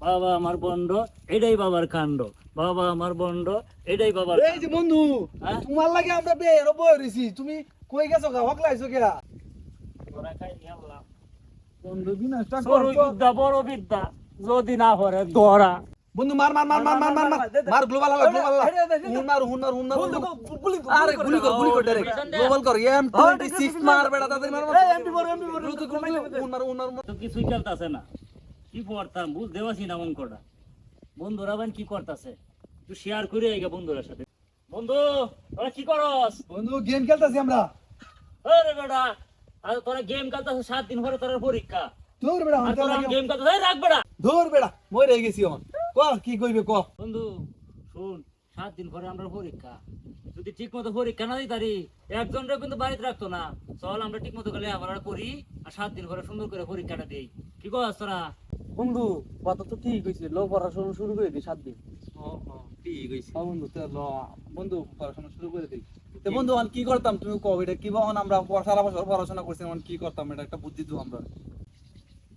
বাবা আমার বন্ড, এটাই বাবার কাণ্ড। বাবা আমার বন্ড, এটাই বাবার এই যে বন্ধু, হ্যাঁ? তোমার লাগে আমরা বের বই রইছি, তুমি কই গেছো গা? হকলাইছো কে? তোরা খাই নিয়াল্লাম। বন্ধু বিনাশটা ছোট বিদ্যা বড় বিদ্যা যদি না হরে দরা। বন্ধু মার মার মার মার মার মার মার মার গ্লোবাল আলা গ্লোবাল আলা হুন মার আরে গুলি কর ডাইরেক্ট গ্লোবাল কর M26 মার বেটা তাদের মার এমপি4 হুন মার তো কিছুই চলতেছে না, কি করতাম বুঝতে পারছি না অঙ্কটা। বন্ধুরা বান কি করতেছে, একটু শেয়ার করে আইগা বন্ধুদের সাথে। বন্ধু তোরা কি করস? বন্ধু গেম খেলতাছি আমরা। আরে বেটা, আর তোরা গেম খেলতেছ, 7 দিন পরে তোর পরীক্ষা, দূর বেটা আর হন্তা তোরা লাগে গেম খেলতেছ। এই রাখ বেটা। দূর বেটা মই রয়ে গেছি এখন। ক কি কইবে ক? বন্ধু শুন, 7 দিন পরে আমরা পরীক্ষা, যদি ঠিক মতো পরীক্ষা না দিই তারি একজনটা কিন্তু বাড়িতে রাখতো না। চল আমরা ঠিক মতো গেলে আবার করি, আর 7 দিন পরে সুন্দর করে পরীক্ষাটা দেই। কি কস তোরা? বন্ধু কথা তো ঠিক হইছে, লো পড়াশোনা শুরু করে দিই 7 দিন। ঠিক হইছে বন্ধু, তো ল বন্ধু পড়াশোনা শুরু করে দেই। তে বন্ধু আমি কি করতাম তুমি কও, এটা কি বহন আমরা সারা বছর পড়াশোনা করছি, এখন কি করতাম এটা একটা বুদ্ধি দাও আমরা।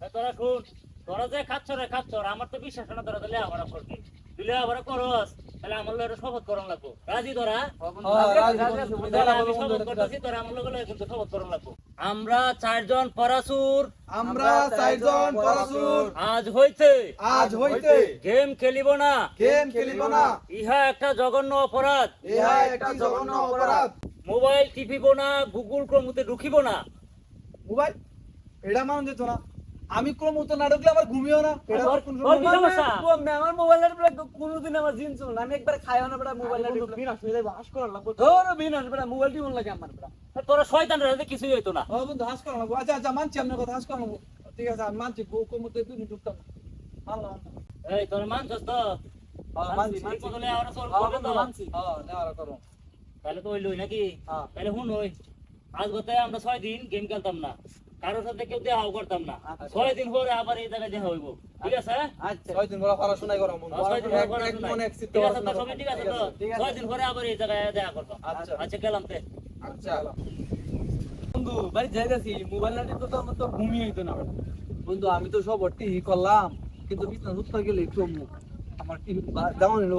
এই তোরা শুন, তোরা যে খাচ্ছ রে খাচ্ছ, আমার তো বিশ্বাস না তোরা তাহলে আবার করবি। তুই আবার করস তাহলে আমার লগে শপথ করন লাগবো। রাজি তোরা? তাহলে আমি শপথ করতেছি, তোরা আমার লগে কিন্তু শপথ করন লাগবো। আমরা 4 জন পরাসুর, আমরা 4 জন পরাসুর আজ হইতে গেম খেলিব না, গেম খেলিব না, ইহা একটা জঘন্য অপরাধ। ইহা একটা জঘন্য অপরাধ। মোবাইল টিপিব না, গুগল ক্রোমতে ঢুকিব না। মোবাইল এটা মান দিত না, আমি ক্রমত না ঢুকলে আমার ঘুমিও না। এটা তোর- কোন তোর কি সমস্যা? আমার মোবাইলের বেলা কোনোদিন আমার জিন ছিল না, আমি একবার খাইও না বেটা মোবাইল না টিপলে বিনাশ হয়ে যাবে, হাস করার লাগবে। ধর বিনাশ বেটা মোবাইল টিপন লাগে আমার বেটা। তোরা শয়তান রে, কিছুই হইতো না। ও বন্ধু হাস করা লাগবো। আচ্ছা আচ্ছা মানছি আপনার কথা, হাস করা লাগবো। ঠিক আছে আমি মানছি, ক্রমত তুমি ঢুকতাম না। মানলাম। এই তোরা মানছস তো? মানছি ঠিক মতো লে আমরা সলভ হ্যাঁ করবে বন্ধু তো? মানছি। হ্যাঁ নেওয়ার করো। তাহলে তো হইলই নাকি? হ্যাঁ। তাহলে হুন হই, আজ গতে আমরা 6 দিন গেম খেলতাম না, কারোর সাথে কেউ দেখাও করতাম না। 6 দিন পরে আবার এই জায়গায় দেখা হইব, ঠিক আছে? আচ্ছা 6 দিন পরে পড়াশোনাই করা মন। 6 দিন পরে পড়াশোনা। মনে এক চিত্তে ঠিক আছে তো, পড়াশোনা সবই ঠিক আছে তো? ঠিক আছে। 6 দিন পরে আবার এই জায়গায় দেখা করতাম। আচ্ছা। আচ্ছা গেলাম তে। আচ্ছা বন্ধু বাড়ি যাইতাছি, মোবাইল না টিপলে তো আমার তো ঘুমিয়ে হইতো না বেটা। বন্ধু আমি তো সব ই করলাম, কিন্তু বিছনা উঠতে গেলে একটু আমার কি দাও নিলো।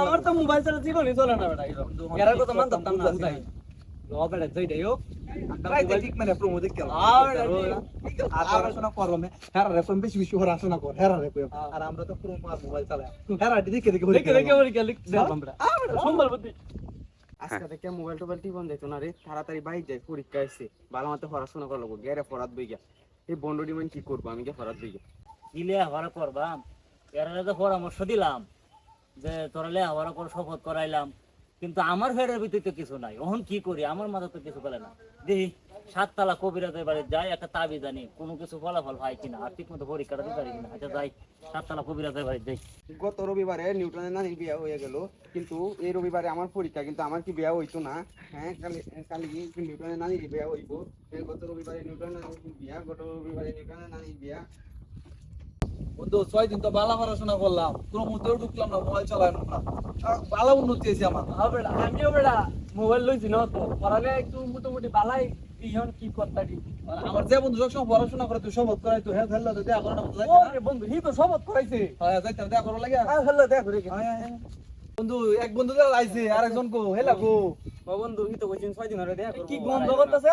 আমার তো মোবাইল ছাড়া জীবনই চলে না বেটা। এর কথা মানতাম না বুঝাই। ল বেটা যাই দেও। ঠিক মানে প্রমো দেখতে আর আর পড়াশোনা করবো না, হেরা রে বেশি বেশি পড়াশোনা কর, হেরা রে আর আমরা তো প্রমো আর মোবাইল চালাই, হেরা দেখে দেখে দেখে দেখে ওর গেলে দেখলাম বেটা। সম্বল বুদ্ধি। আজকে থেকে মোবাইল টোবাইল টিপন দেখতো না রে, তাড়াতাড়ি বাইক যাই, পরীক্ষা এসে ভালো মতো পড়াশোনা করা লাগবো। গেরে ফরাত বই গিয়া এই বন্ড ডিমান্ড কি করবো, আমি কে ফরাত বই গিয়া কি লেখাপড়া করবাম, এরা তো পরামর্শ দিলাম যে তোরা লেখাপড়া করে শপথ করাইলাম, কিন্তু আমার ফেরের ভিতরে তো কিছু নাই। ওহন কি করি, আমার মাথা তো কিছু পেলে না। দেখি 7 তলা কবিরাজের বাড়ি যাই, একটা তাবিজ আনি, কোনো কিছু ফলাফল হয় কিনা, আর ঠিক মতো পরীক্ষাটা দিতে পারি কিনা। আচ্ছা যাই 7 তলা কবিরাজের বাড়ি যাই। গত রবিবারে নিউটনের নানির বিয়া হয়ে গেল, কিন্তু এই রবিবারে আমার পরীক্ষা, কিন্তু আমার কি বিয়া হইতো না? হ্যাঁ কালি কি নিউটনের নানির বিয়া হইব? গত রবিবারে নিউটনের নানির বিয়া, গত রবিবারে নিউটনের নানির বিয়া। বন্ধু 6 দিন তো ভালো পড়াশোনা করলাম, প্রমোতেও ঢুকলাম না, মোবাইল চালাইলাম না, ভালো উন্নতি হয়েছে আমার। হ্যাঁ বেটা, আমিও বেটা মোবাইল লইছি না তো, পড়ালে একটু মোটামুটি বালাই ইহন কি করতারি। আমার যে বন্ধু সবসময় পড়াশোনা করে তুই সবত করাই তো, হ্যাঁ ফেললো তো দেখা করো না বন্ধু, ওরে বন্ধু হি তো সবত করাইছে। হ্যাঁ যাইতাম দেখা করো লাগে। আয় হল্লা দেখ রে। বন্ধু এক বন্ধু যা আইছে আর একজন কো হেলা গো ও বন্ধু হি তো কইছেন 6 দিন ধরে দেখা করব। কি গন্ধ করতেছে?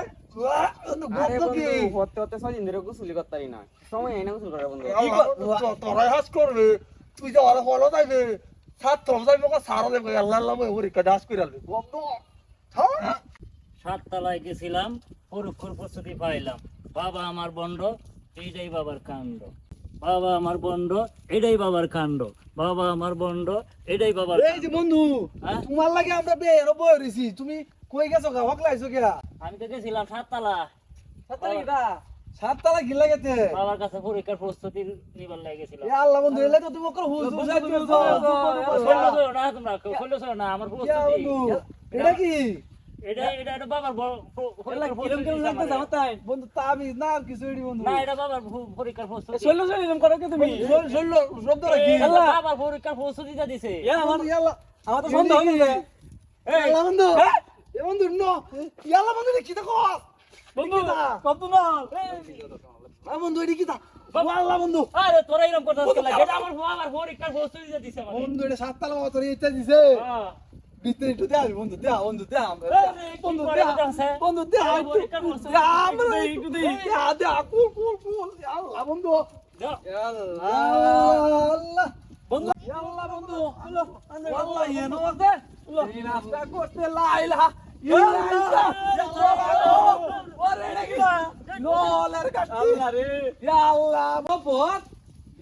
আরে বন্ধু কি বন্ধু হতে হতে 6 দিন ধরে গোসল করতারি না, সময় আইনা গোসল করে বন্ধু। তোরাই হাস করবে, তুই যা আর হলো যাইবে ছাত্র যাইবে কা সারা দেবে, আল্লাহ আল্লাহ পরীক্ষা ডাস করে আলবে বন্ধু। 7 তলায় গেছিলাম, পরীক্ষার প্রস্তুতি পাইলাম। বাবা আমার বন্ড, এইটাই বাবার কাণ্ড। বাবা আমার বন্ড, এটাই বাবার কাণ্ড। বাবা আমার বন্ড, এটাই বাবার এই যে বন্ধু হ্যাঁ? তোমার লাগে আমরা বের বই রইছি, তুমি কই গেছো গা? হকলাইছো কে? আমি তো গেছিলাম 7 তলা, সাতারি দা। 7 তালা কি লাগেতে? বাবার কাছে পরীক্ষার প্রস্তুতি নিবার লাগে গেছিলাম। এ আল্লাহ বন্ধু এলে তো তুমি ওকর হুজ হুজ তুমি তো শৈল ছিল না তোমরা, শৈল ছিল না আমার প্রস্তুতি। বন্ধু এটা কি এটা বাবার এলা পরীক্ষার কিরম কিরম প্রস্তুতি লাগতেছে আমার। আমার তাই? বন্ধু তাবিজ না আর কিছু এডি বন্ধু? না এটা বাবার পরীক্ষার প্রস্তুতি। শৈল শৈল এরকম করো কি তুমি? শৈল শব্দটা কি? এটা বাবার পরীক্ষার প্রস্তুতিটা দিছে। এ আমার ইয়াল্লা আমার তো সন্দেহ হইছে। ইয়াল্লা বন্ধু এ বন্ধু নো ইয়াল্লা বন্ধু কি দেখো বন্ধু কত না? বন্ধু এডি কি দা আল্লাহ বন্ধু আরে তোরা এরকম কথা লাগে এটা আমার আমার পরীক্ষার বস্তু দিয়ে দিছে মানে বন্ধু এটা 7 তালা বাবা তোর ইচ্ছা দিছে হ্যাঁ ভিতরে একটু দে বন্ধু দে বন্ধু দে আমরা বন্ধু কি দে করে আছে? বন্ধু দে পরীক্ষার বস্তু দে আমরা একটু দে দে কুল আল্লাহ বন্ধু দাও। আল্লাহ বন্ধু আল্লাহ বন্ধু আল্লাহ এনো আছে এই নাস্তা করতে লাইলা ইল্লাল্লাহ ওরে নাকি নোলের কাটি আল্লাহ রে ইয়া আল্লাহ বাপত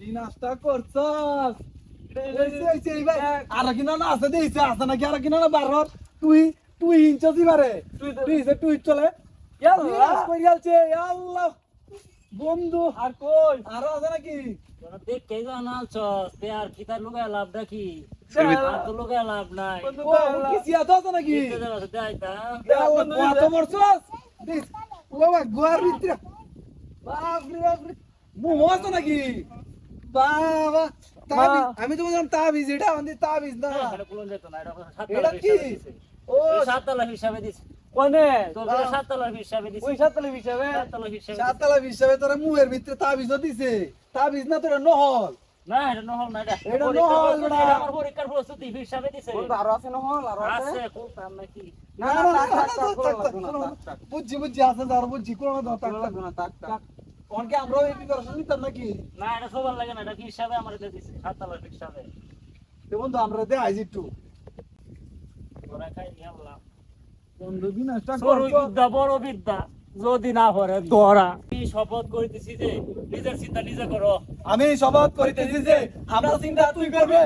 এই নাস্তা করছস এই ভাই আর কিনা না আছে দেইছে আছে নাকি আর কিনা না বারর তুই ইনচাসি বারে তুই চলে আল্লাহ কই গেলছে আল্লাহ বন্ধু আর কই আর আছে নাকি তোরা দেখ কে জানালছ তে আর কি তার লুগায় লাভটা কি আর তো লুগায় লাভ নাই ও কি সিয়াত আছে নাকি কে জানা আছে দেইতা আল্লাহ কত মরছস দিস বাবা গোয়ার ভিতরে বাপরে মুহ আছে নাকি বাবা আমি তো বললাম তাবিজ এটা আমাদের তাবিজ না এটা কুলন যেত না এটা কি ও এটা 7 তলা হিসাবে দিছে কোনে তো 7 তলা হিসাবে দিছে ওই সাতলে হিসাবে 7 তলা হিসাবে সাতলা হিসাবে তোরা মুহের ভিতরে তাবিজ দিছে তাবিজ না তোরা নহল না এটা নহল না এটা এটা নহল না। আমার পরীক্ষার প্রস্তুতি হিসাবে দিছে বন্ধু আরো আছে না হল আরো আছে আছে কোনটা নাকি না না থাক বুঝছি আছে আর বুঝছি কোন না অনকে আমরাও এই প্রিপারেশন নিতাম নাকি না এটা সবার লাগে না এটা কি হিসাবে আমার এটা দিছে 7 তলা হিসাবে তো বন্ধু আমরা দে আইজি একটু তোরা খাই নিলাম বন্ধু বিনাশটা সরু করছো বিদ্যা বড় বিদ্যা যদি না করে ধরা আমি শপথ করিতেছি যে নিজের চিন্তা নিজে করো আমি শপথ করিতেছি যে আমরা চিন্তা তুই করবে